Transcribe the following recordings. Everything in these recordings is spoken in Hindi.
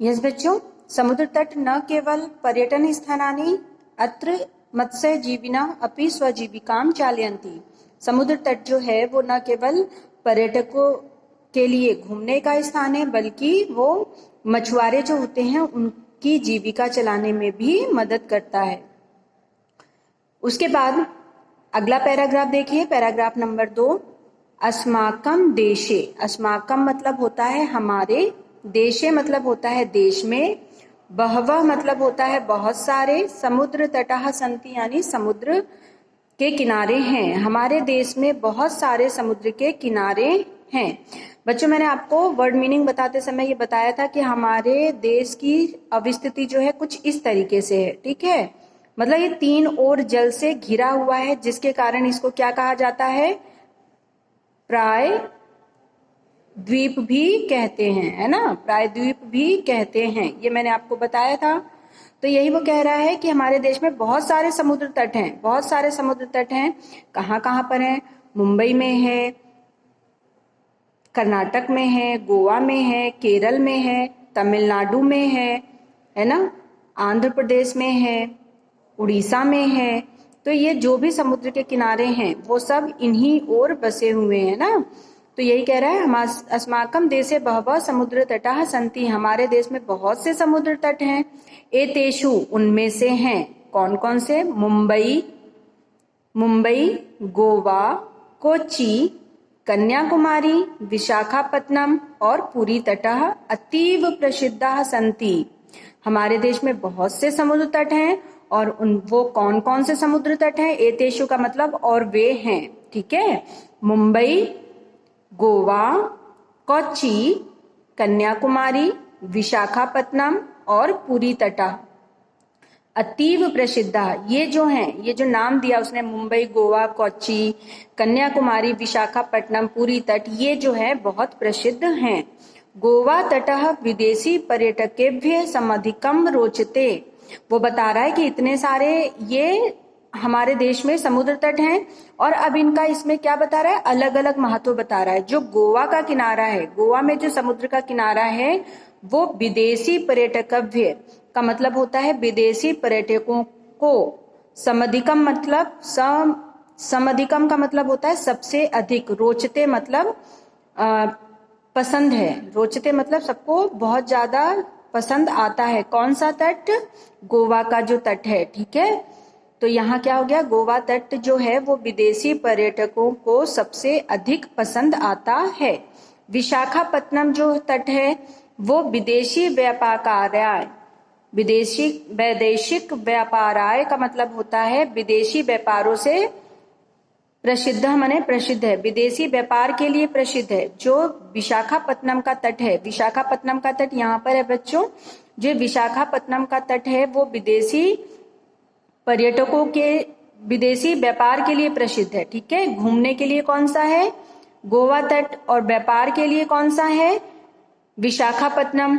यस बच्चों, समुद्र तट न केवल पर्यटन स्थानानि अत्र मत्स्यजीविनः अपि स्वजीविकां चालयन्ति। समुद्र तट जो है वो न केवल पर्यटकों के लिए घूमने का स्थान है, बल्कि वो मछुआरे जो होते हैं उनकी जीविका चलाने में भी मदद करता है। उसके बाद अगला पैराग्राफ देखिए, पैराग्राफ नंबर 2। अस्माकं देशे, अस्माकं मतलब होता है हमारे, देशे मतलब होता है देश में, बहवः मतलब होता है बहुत सारे, समुद्र तटः सन्ति यानी समुद्र के किनारे हैं। हमारे देश में बहुत सारे समुद्र के किनारे हैं। बच्चों, मैंने आपको वर्ड मीनिंग बताते समय ये बताया था कि हमारे देश की अवस्थिति जो है कुछ इस तरीके से है, ठीक है। मतलब ये तीन ओर जल से घिरा हुआ है, जिसके कारण इसको क्या कहा जाता है, प्राय द्वीप भी कहते हैं, है ना, प्राय द्वीप भी कहते हैं। ये मैंने आपको बताया था। तो यही वो कह रहा है कि हमारे देश में बहुत सारे समुद्र तट हैं, बहुत सारे समुद्र तट हैं। कहाँ कहाँ पर हैं? मुंबई में है, कर्नाटक में है, गोवा में है, केरल में है, तमिलनाडु में है ना, आंध्र प्रदेश में है, उड़ीसा में है। तो ये जो भी समुद्र के किनारे हैं वो सब इन्हीं ओर बसे हुए हैं ना। तो यही कह रहा है, अस्माकं देशे बहवः समुद्र तटाः सन्ति, हमारे देश में बहुत से समुद्र तट हैं। एतेषु, उनमें से हैं, कौन कौन से? मुंबई, गोवा, कोच्चि, कन्याकुमारी, विशाखापत्तनम और पुरी तटः अतीव प्रसिद्धाः सन्ति। हमारे देश में बहुत से समुद्र तट हैं, और वो कौन कौन से समुद्र तट हैं? एतेषु का मतलब और वे हैं, ठीक है। मुंबई, गोवा, कोच्चि, कन्याकुमारी, विशाखापत्तनम और पुरी तटः अतीव प्रसिद्ध। ये जो हैं, ये जो नाम दिया उसने, मुंबई, गोवा, कोच्चि, कन्याकुमारी, विशाखापट्टनम, पुरी तट, ये जो है बहुत प्रसिद्ध हैं। गोवा तटः विदेशी पर्यटकेभ्यः समधिकं रोचते। वो बता रहा है कि इतने सारे ये हमारे देश में समुद्र तट हैं, और अब इनका इसमें क्या बता रहा है, अलग अलग महत्व बता रहा है। जो गोवा का किनारा है, गोवा में जो समुद्र का किनारा है, वो विदेशी पर्यटकव्य का मतलब होता है विदेशी पर्यटकों को, समधिकम मतलब समधिकम का मतलब होता है सबसे अधिक, रोचते मतलब पसंद है, रोचते मतलब सबको बहुत ज्यादा पसंद आता है। कौन सा तट? गोवा का जो तट है, ठीक है। तो यहाँ क्या हो गया, गोवा तट जो है वो विदेशी पर्यटकों को सबसे अधिक पसंद आता है। विशाखापत्तनम जो तट है वो विदेशी व्यापाराय, वैदेशिक व्यापाराय का मतलब होता है विदेशी व्यापारों से प्रसिद्ध, माने प्रसिद्ध है, विदेशी व्यापार के लिए प्रसिद्ध है। जो विशाखापत्तनम का तट है, विशाखापत्तनम का तट यहाँ पर है बच्चों, जो विशाखापत्तनम का तट है वो विदेशी पर्यटकों के, विदेशी व्यापार के लिए प्रसिद्ध है, ठीक है। घूमने के लिए कौन सा है? गोवा तट, और व्यापार के लिए कौन सा है? विशाखापत्तनम।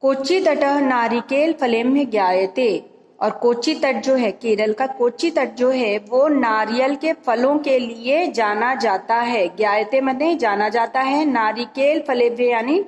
कोच्चि तटः नारिकेल फलेम्य ज्ञायते, और कोच्चि तट जो है, केरल का कोच्चि तट जो है वो नारियल के फलों के लिए जाना जाता है। ज्ञायते माने जाना जाता है, नारिकेल फलेव्य यानी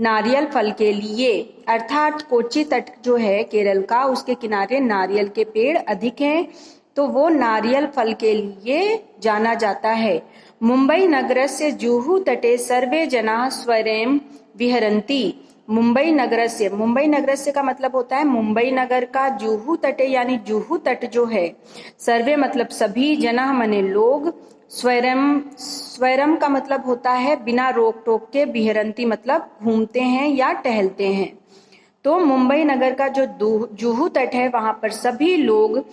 नारियल फल के लिए, अर्थात कोच्चि तट जो है केरल का, उसके किनारे नारियल के पेड़ अधिक हैं, तो वो नारियल फल के लिए जाना जाता है। मुंबई नगरस्य जुहू तटे सर्वे जनाः स्वयं विहरन्ति। मुंबई नगरस्य, मुंबई नगरस्य का मतलब होता है मुंबई नगर का, जुहू तटे यानी जुहू तट जो है, सर्वे मतलब सभी, जनाः माने लोग, स्वयं का मतलब होता है बिना रोक टोक के, विहरन्ति मतलब घूमते हैं या टहलते हैं। तो मुंबई नगर का जो जुहू तट है वहां पर सभी लोग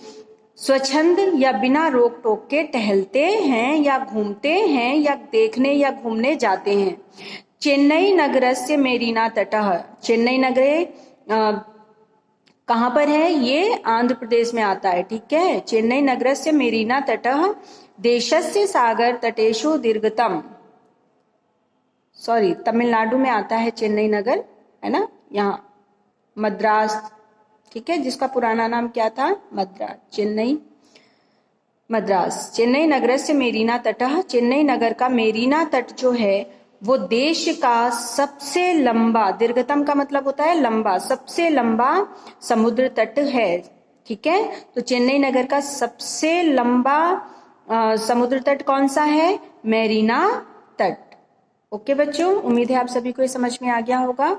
स्वच्छंद या बिना रोक टोक के टहलते हैं या घूमते हैं या देखने या घूमने जाते हैं। चेन्नई नगरस्य मेरीना तटः, चेन्नई नगरे कहाँ पर है? ये आंध्र प्रदेश में आता है, ठीक है। चेन्नई नगरस्य मेरीना तटः देशस्य सागर तटेषु दीर्घतम, सॉरी तमिलनाडु में आता है चेन्नई नगर, है ना, यहाँ मद्रास, ठीक है, जिसका पुराना नाम क्या था? मद्रास, चेन्नई मद्रास। चेन्नई नगरस्य मेरीना तटः, चेन्नई नगर का मेरीना तट जो है वो देश का सबसे लंबा, दीर्घतम का मतलब होता है लंबा, सबसे लंबा समुद्र तट है। ठीक है, तो चेन्नई नगर का सबसे लंबा समुद्र तट कौन सा है? मेरीना तट। ओके बच्चों, उम्मीद है आप सभी को ये समझ में आ गया होगा।